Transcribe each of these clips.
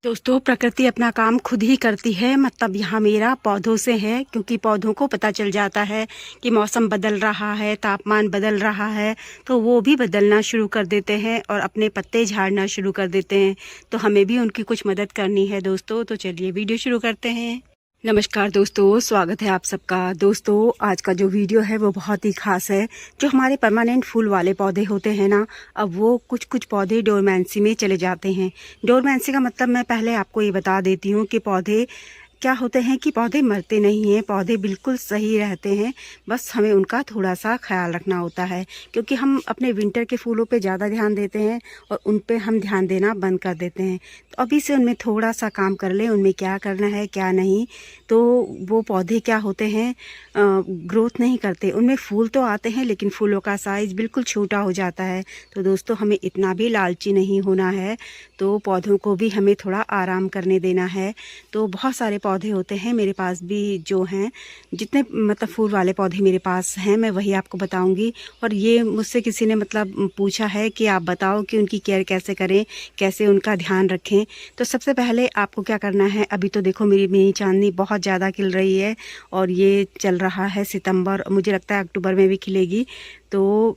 दोस्तों, प्रकृति अपना काम खुद ही करती है। मतलब यहाँ मेरा पौधों से है, क्योंकि पौधों को पता चल जाता है कि मौसम बदल रहा है, तापमान बदल रहा है, तो वो भी बदलना शुरू कर देते हैं और अपने पत्ते झाड़ना शुरू कर देते हैं। तो हमें भी उनकी कुछ मदद करनी है दोस्तों। तो चलिए वीडियो शुरू करते हैं। नमस्कार दोस्तों, स्वागत है आप सबका। दोस्तों, आज का जो वीडियो है वो बहुत ही खास है। जो हमारे परमानेंट फूल वाले पौधे होते हैं ना, अब वो कुछ पौधे डोरमेंसी में चले जाते हैं। डोरमेंसी का मतलब मैं पहले आपको ये बता देती हूँ कि पौधे क्या होते हैं कि पौधे मरते नहीं हैं, पौधे बिल्कुल सही रहते हैं। बस हमें उनका थोड़ा सा ख्याल रखना होता है, क्योंकि हम अपने विंटर के फूलों पे ज़्यादा ध्यान देते हैं और उन पे हम ध्यान देना बंद कर देते हैं। तो अभी से उनमें थोड़ा सा काम कर लें, उनमें क्या करना है क्या नहीं। तो वो पौधे क्या होते हैं, ग्रोथ नहीं करते। उनमें फूल तो आते हैं लेकिन फूलों का साइज़ बिल्कुल छोटा हो जाता है। तो दोस्तों, हमें इतना भी लालची नहीं होना है। तो पौधों को भी हमें थोड़ा आराम करने देना है। तो बहुत सारे पौधे होते हैं मेरे पास भी, जो हैं जितने मतलब फूल वाले पौधे मेरे पास हैं मैं वही आपको बताऊंगी। और ये मुझसे किसी ने मतलब पूछा है कि आप बताओ कि उनकी केयर कैसे करें, कैसे उनका ध्यान रखें। तो सबसे पहले आपको क्या करना है, अभी तो देखो मेरी मिनी चांदनी बहुत ज़्यादा खिल रही है और ये चल रहा है सितंबर, मुझे लगता है अक्टूबर में भी खिलेगी। तो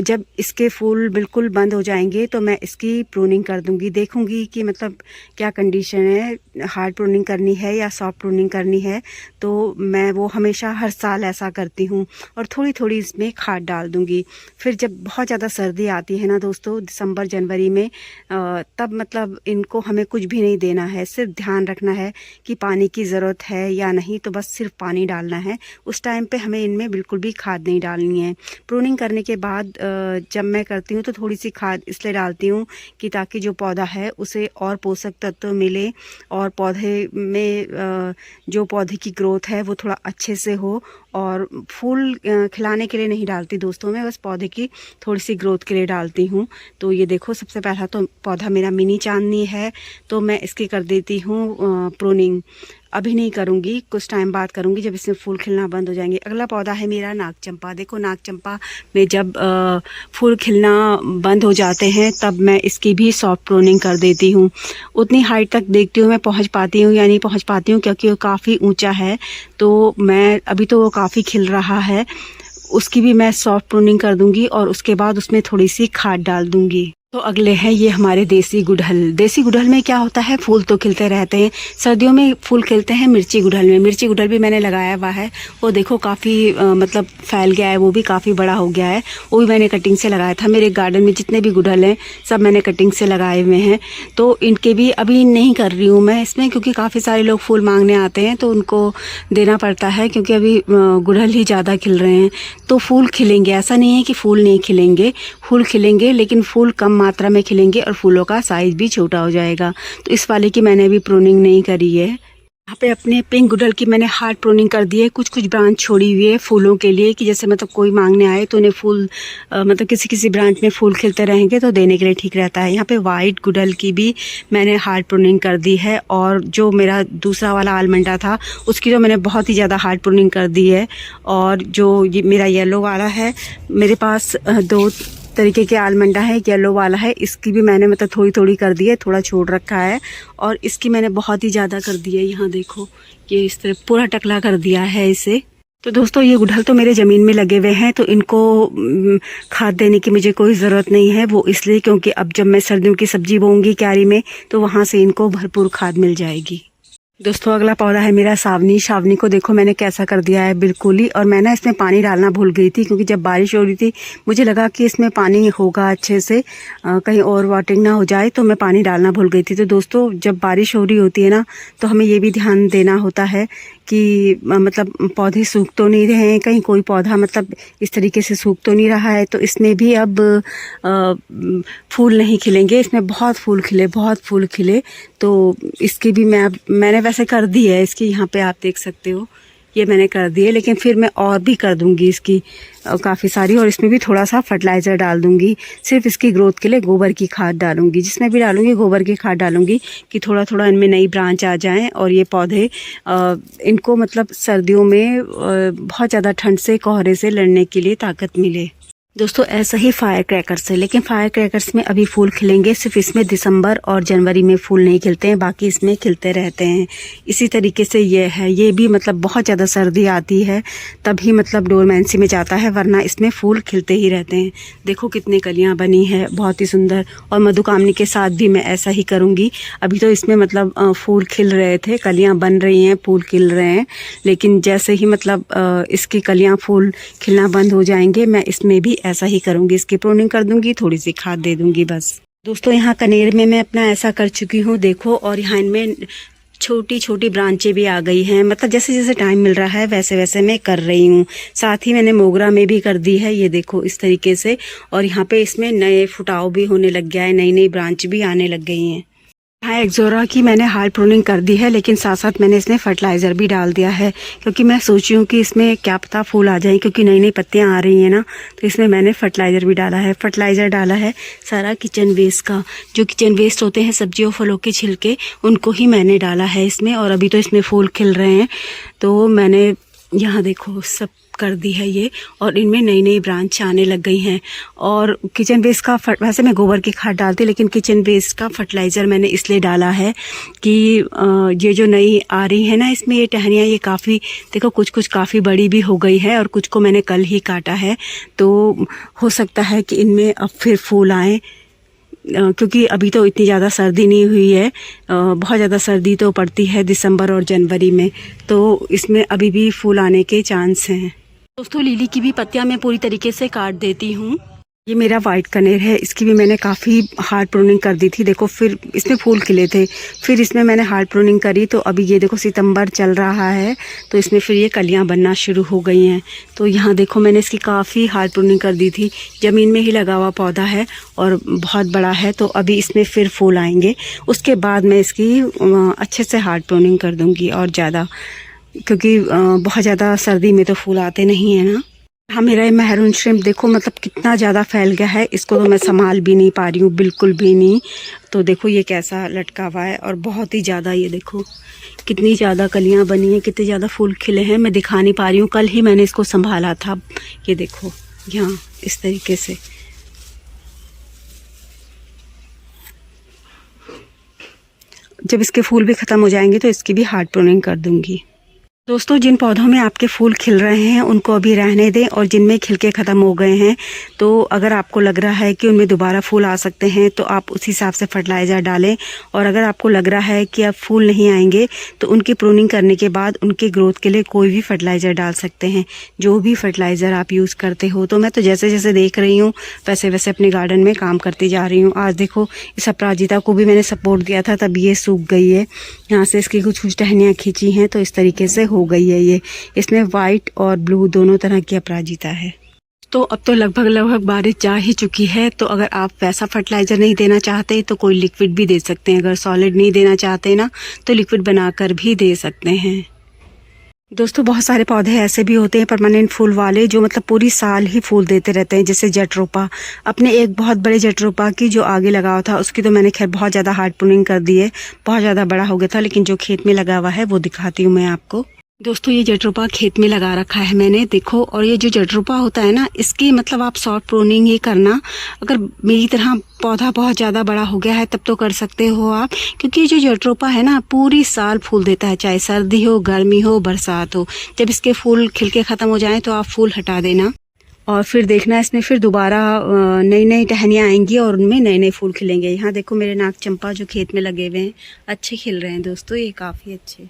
जब इसके फूल बिल्कुल बंद हो जाएंगे तो मैं इसकी प्रूनिंग कर दूंगी। देखूंगी कि मतलब क्या कंडीशन है, हार्ड प्रूनिंग करनी है या सॉफ्ट प्रूनिंग करनी है। तो मैं वो हमेशा हर साल ऐसा करती हूँ और थोड़ी थोड़ी इसमें खाद डाल दूंगी। फिर जब बहुत ज़्यादा सर्दी आती है ना दोस्तों, दिसंबर जनवरी में, तब मतलब इनको हमें कुछ भी नहीं देना है, सिर्फ ध्यान रखना है कि पानी की ज़रूरत है या नहीं। तो बस सिर्फ पानी डालना है। उस टाइम पे हमें इनमें बिल्कुल भी खाद नहीं डालनी है। प्रूनिंग करने के बाद जब मैं करती हूँ तो थोड़ी सी खाद इसलिए डालती हूँ कि ताकि जो पौधा है उसे और पोषक तत्व मिले और पौधे में जो पौधे की ग्रोथ है वो थोड़ा अच्छे से हो। और फूल खिलाने के लिए नहीं डालती दोस्तों, मैं बस पौधे की थोड़ी सी ग्रोथ के लिए डालती हूँ। तो ये देखो, सबसे पहला तो पौधा मेरा मिनी चांदनी है, तो मैं इसकी कर देती हूँ प्रूनिंग। अभी नहीं करूँगी, कुछ टाइम बाद करूँगी जब इसमें फूल खिलना बंद हो जाएंगे। अगला पौधा है मेरा नाग चंपा। देखो, नाग चंपा में जब फूल खिलना बंद हो जाते हैं तब मैं इसकी भी सॉफ्ट प्रूनिंग कर देती हूँ। उतनी हाइट तक देखती हूँ मैं पहुँच पाती हूँ या नहीं पहुँच पाती हूँ, क्योंकि वो काफ़ी ऊंचा है। तो मैं अभी तो वो काफ़ी खिल रहा है, उसकी भी मैं सॉफ्ट प्रूनिंग कर दूंगी और उसके बाद उसमें थोड़ी सी खाद डाल दूंगी। तो अगले हैं ये हमारे देसी गुड़हल। देसी गुड़हल में क्या होता है, फूल तो खिलते रहते हैं, सर्दियों में फूल खिलते हैं मिर्ची गुड़हल में। मिर्ची गुड़हल भी मैंने लगाया हुआ है, वो देखो काफ़ी मतलब फैल गया है, वो भी काफ़ी बड़ा हो गया है। वो भी मैंने कटिंग से लगाया था। मेरे गार्डन में जितने भी गुड़हल हैं सब मैंने कटिंग से लगाए हुए हैं। तो इनके भी अभी नहीं कर रही हूँ मैं इसमें, क्योंकि काफ़ी सारे लोग फूल मांगने आते हैं तो उनको देना पड़ता है, क्योंकि अभी गुड़हल ही ज़्यादा खिल रहे हैं। तो फूल खिलेंगे, ऐसा नहीं है कि फूल नहीं खिलेंगे, फूल खिलेंगे लेकिन फूल कम मात्रा में खिलेंगे और फूलों का साइज भी छोटा हो जाएगा। तो इस वाले की मैंने अभी प्रूनिंग नहीं करी है। यहाँ पे अपने पिंक गुड़हल की मैंने हार्ड प्रूनिंग कर दी है। कुछ ब्रांच छोड़ी हुई है फूलों के लिए, कि जैसे मतलब कोई मांगने आए तो उन्हें फूल मतलब किसी ब्रांच में फूल खिलते रहेंगे तो देने के लिए ठीक रहता है। यहाँ पे वाइट गुड़हल की भी मैंने हार्ड प्रूनिंग कर दी है। और जो मेरा दूसरा वाला आलमंडा था उसकी तो मैंने बहुत ही ज़्यादा हार्ड प्रूनिंग कर दी है। और जो ये मेरा येलो वाला है, मेरे पास दो तरीके के आलमंडा है, येलो वाला है, इसकी भी मैंने मतलब थोड़ी थोड़ी कर दी है, थोड़ा छोड़ रखा है। और इसकी मैंने बहुत ही ज़्यादा कर दी है। यहाँ देखो, ये इस तरह पूरा टकला कर दिया है इसे। तो दोस्तों, ये गुड़हल तो मेरे ज़मीन में लगे हुए हैं, तो इनको खाद देने की मुझे कोई ज़रूरत नहीं है। वो इसलिए क्योंकि अब जब मैं सर्दियों की सब्जी बोऊंगी क्यारी में तो वहाँ से इनको भरपूर खाद मिल जाएगी। दोस्तों, अगला पौधा है मेरा सावनी। सावनी को देखो मैंने कैसा कर दिया है बिल्कुल ही। और मैं ना इसमें पानी डालना भूल गई थी, क्योंकि जब बारिश हो रही थी मुझे लगा कि इसमें पानी होगा अच्छे से, कहीं और वाटरिंग ना हो जाए, तो मैं पानी डालना भूल गई थी। तो दोस्तों, जब बारिश हो रही होती है ना तो हमें ये भी ध्यान देना होता है कि मतलब पौधे सूख तो नहीं रहे हैं, कहीं कोई पौधा मतलब इस तरीके से सूख तो नहीं रहा है। तो इसमें भी अब फूल नहीं खिलेंगे, इसमें बहुत फूल खिले। तो इसकी भी मैंने वैसे कर दी है इसकी, यहाँ पे आप देख सकते हो ये मैंने कर दी है, लेकिन फिर मैं और भी कर दूंगी इसकी काफ़ी सारी। और इसमें भी थोड़ा सा फर्टिलाइज़र डाल दूंगी, सिर्फ इसकी ग्रोथ के लिए गोबर की खाद डालूंगी। जिसमें भी डालूंगी गोबर की खाद डालूंगी, कि थोड़ा थोड़ा इनमें नई ब्रांच आ जाएं और ये पौधे इनको मतलब सर्दियों में बहुत ज़्यादा ठंड से, कोहरे से लड़ने के लिए ताकत मिले। दोस्तों ऐसा ही फायर क्रैकर्स है, लेकिन फायर क्रैकर्स में अभी फूल खिलेंगे, सिर्फ इसमें दिसंबर और जनवरी में फूल नहीं खिलते हैं, बाकी इसमें खिलते रहते हैं। इसी तरीके से ये है, ये भी मतलब बहुत ज़्यादा सर्दी आती है तभी मतलब डोरमेंसी में जाता है, वरना इसमें फूल खिलते ही रहते हैं। देखो कितनी कलियाँ बनी है, बहुत ही सुंदर। और मधुकामनी के साथ भी मैं ऐसा ही करूँगी। अभी तो इसमें मतलब फूल खिल रहे थे, कलियाँ बन रही हैं, फूल खिल रहे हैं, लेकिन जैसे ही मतलब इसकी कलियाँ फूल खिलना बंद हो जाएंगे, मैं इसमें भी ऐसा ही करूँगी, इसकी प्रूनिंग कर दूँगी, थोड़ी सी खाद दे दूँगी बस। दोस्तों यहाँ कनेर में मैं अपना ऐसा कर चुकी हूँ, देखो, और यहाँ इनमें छोटी छोटी ब्रांचें भी आ गई हैं, मतलब जैसे जैसे टाइम मिल रहा है वैसे वैसे मैं कर रही हूँ। साथ ही मैंने मोगरा में भी कर दी है, ये देखो इस तरीके से। और यहाँ पे इसमें नए फुटाव भी होने लग गया है, नई नई ब्रांच भी आने लग गई हैं। हाँ, एक्जोरा की मैंने हार्ड प्रूनिंग कर दी है, लेकिन साथ साथ मैंने इसमें फर्टिलाइज़र भी डाल दिया है, क्योंकि मैं सोची हूँ कि इसमें क्या पता फूल आ जाए, क्योंकि नई नई पत्तियाँ आ रही हैं ना, तो इसमें मैंने फर्टिलाइज़र भी डाला है। फर्टिलाइज़र डाला है सारा किचन वेस्ट का, जो किचन वेस्ट होते हैं सब्जियों फलों के छिलके, उनको ही मैंने डाला है इसमें। और अभी तो इसमें फूल खिल रहे हैं, तो मैंने यहाँ देखो सब कर दी है ये, और इनमें नई नई ब्रांच आने लग गई हैं। और किचन वेस्ट का वैसे मैं गोबर की खाद डालती, लेकिन किचन वेस्ट का फर्टिलाइज़र मैंने इसलिए डाला है कि ये जो नई आ रही है ना, इसमें ये टहनियाँ ये काफ़ी, देखो कुछ कुछ काफ़ी बड़ी भी हो गई है, और कुछ को मैंने कल ही काटा है, तो हो सकता है कि इनमें अब फिर फूल आएँ, क्योंकि अभी तो इतनी ज़्यादा सर्दी नहीं हुई है। बहुत ज़्यादा सर्दी तो पड़ती है दिसंबर और जनवरी में, तो इसमें अभी भी फूल आने के चांस हैं। दोस्तों लिली की भी पत्तियां मैं पूरी तरीके से काट देती हूँ। ये मेरा वाइट कनेर है, इसकी भी मैंने काफ़ी हार्ड प्रूनिंग कर दी थी। देखो फिर इसमें फूल खिले थे, फिर इसमें मैंने हार्ड प्रूनिंग करी, तो अभी ये देखो सितंबर चल रहा है, तो इसमें फिर ये कलियां बनना शुरू हो गई हैं। तो यहाँ देखो मैंने इसकी काफ़ी हार्ड प्रूनिंग कर दी थी, ज़मीन में ही लगा हुआ पौधा है और बहुत बड़ा है, तो अभी इसमें फिर फूल आएंगे। उसके बाद मैं इसकी अच्छे से हार्ड प्रूनिंग कर दूँगी और ज़्यादा, क्योंकि बहुत ज़्यादा सर्दी में तो फूल आते नहीं हैं ना। हाँ, मेरा ये मेहरून श्रिम्प देखो मतलब कितना ज़्यादा फैल गया है, इसको तो मैं संभाल भी नहीं पा रही हूँ, बिल्कुल भी नहीं। तो देखो ये कैसा लटका हुआ है, और बहुत ही ज़्यादा, ये देखो कितनी ज़्यादा कलियाँ बनी हैं, कितने ज़्यादा फूल खिले हैं, मैं दिखा नहीं पा रही हूँ। कल ही मैंने इसको संभाला था, ये देखो यहाँ इस तरीके से। जब इसके फूल भी ख़त्म हो जाएंगे तो इसकी भी हार्ड प्रूनिंग कर दूँगी। दोस्तों जिन पौधों में आपके फूल खिल रहे हैं उनको अभी रहने दें, और जिनमें खिलके ख़त्म हो गए हैं, तो अगर आपको लग रहा है कि उनमें दोबारा फूल आ सकते हैं तो आप उस हिसाब से फर्टिलाइज़र डालें। और अगर आपको लग रहा है कि अब फूल नहीं आएंगे, तो उनकी प्रूनिंग करने के बाद उनके ग्रोथ के लिए कोई भी फर्टिलाइज़र डाल सकते हैं, जो भी फर्टिलाइज़र आप यूज़ करते हो। तो मैं तो जैसे जैसे देख रही हूँ वैसे वैसे अपने गार्डन में काम करती जा रही हूँ। आज देखो इस अपराजिता को भी मैंने सपोर्ट दिया था, तब ये सूख गई है, यहाँ से इसकी कुछ कुछ टहनियाँ खींची हैं, तो इस तरीके से हो गई है ये। इसमें वाइट और ब्लू दोनों तरह की अपराजिता है। तो अब तो लगभग बारिश जा ही चुकी है, तो अगर आप वैसा फर्टिलाइज़र नहीं देना चाहते तो कोई लिक्विड भी दे सकते हैं। अगर सॉलिड नहीं देना चाहते ना, तो लिक्विड बनाकर भी दे सकते हैं। दोस्तों बहुत सारे पौधे ऐसे भी होते हैं परमानेंट फूल वाले, जो मतलब पूरी साल ही फूल देते रहते हैं, जैसे जटरोपा। अपने एक बहुत बड़े जटरोपा की जो आगे लगा हुआ था, उसकी तो मैंने खैर बहुत ज़्यादा हार्ड प्रूनिंग कर दी है, बहुत ज़्यादा बड़ा हो गया था, लेकिन जो खेत में लगा हुआ है वो दिखाती हूँ मैं आपको। दोस्तों ये जटरोपा खेत में लगा रखा है मैंने, देखो। और ये जो जटरोपा होता है ना, इसकी मतलब आप शॉर्ट प्रूनिंग ही करना। अगर मेरी तरह पौधा बहुत ज़्यादा बड़ा हो गया है तब तो कर सकते हो आप, क्योंकि ये जो जटरोपा है ना पूरी साल फूल देता है, चाहे सर्दी हो, गर्मी हो, बरसात हो। जब इसके फूल खिलके ख़त्म हो जाएं तो आप फूल हटा देना, और फिर देखना इसमें फिर दोबारा नई नई टहनियाँ आएंगी और उनमें नए नए फूल खिलेंगे। यहाँ देखो मेरे नाग चंपा जो खेत में लगे हुए हैं, अच्छे खिल रहे हैं दोस्तों, ये काफ़ी अच्छे।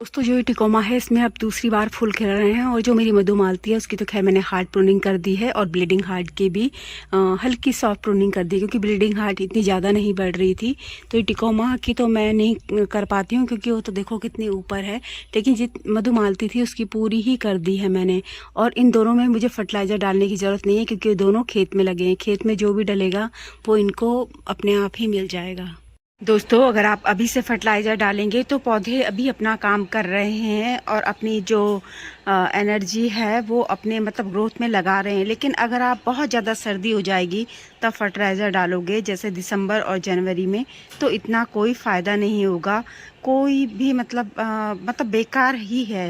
दोस्तों जो ये टिकोमा है इसमें अब दूसरी बार फूल खिल रहे हैं, और जो मेरी मधुमालती है उसकी तो खैर मैंने हार्ड प्रूनिंग कर दी है, और ब्लीडिंग हार्ट की भी हल्की सॉफ्ट प्रूनिंग कर दी, क्योंकि ब्लीडिंग हार्ट इतनी ज़्यादा नहीं बढ़ रही थी। तो ये टिकोमा की तो मैं नहीं कर पाती हूँ, क्योंकि वो तो देखो कितनी ऊपर है, लेकिन जित मधुमालती थी उसकी पूरी ही कर दी है मैंने। और इन दोनों में मुझे फर्टिलाइज़र डालने की ज़रूरत नहीं है, क्योंकि दोनों खेत में लगे हैं, खेत में जो भी डलेगा वो इनको अपने आप ही मिल जाएगा। दोस्तों अगर आप अभी से फर्टिलाइज़र डालेंगे तो पौधे अभी अपना काम कर रहे हैं, और अपनी जो एनर्जी है वो अपने मतलब ग्रोथ में लगा रहे हैं। लेकिन अगर आप बहुत ज़्यादा सर्दी हो जाएगी तब फर्टिलाइज़र डालोगे, जैसे दिसंबर और जनवरी में, तो इतना कोई फ़ायदा नहीं होगा, कोई भी मतलब बेकार ही है।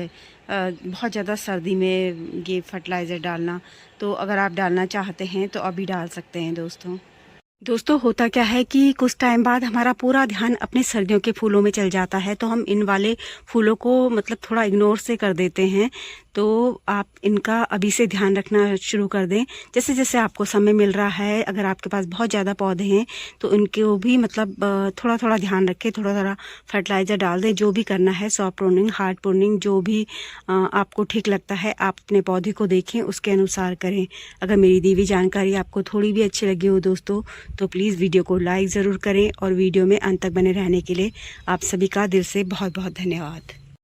बहुत ज़्यादा सर्दी में ये फर्टिलाइज़र डालना, तो अगर आप डालना चाहते हैं तो अभी डाल सकते हैं दोस्तों होता क्या है कि कुछ टाइम बाद हमारा पूरा ध्यान अपने सर्दियों के फूलों में चल जाता है, तो हम इन वाले फूलों को मतलब थोड़ा इग्नोर से कर देते हैं। तो आप इनका अभी से ध्यान रखना शुरू कर दें। जैसे जैसे आपको समय मिल रहा है, अगर आपके पास बहुत ज़्यादा पौधे हैं तो इनको भी मतलब थोड़ा थोड़ा ध्यान रखें, थोड़ा थोड़ा फर्टिलाइज़र डाल दें। जो भी करना है, सॉफ्ट प्रूनिंग, हार्ड प्रूनिंग, जो भी आपको ठीक लगता है आप अपने पौधे को देखें, उसके अनुसार करें। अगर मेरी दी हुई जानकारी आपको थोड़ी भी अच्छी लगी हो दोस्तों, तो प्लीज़ वीडियो को लाइक ज़रूर करें और वीडियो में अंत तक बने रहने के लिए आप सभी का दिल से बहुत बहुत धन्यवाद।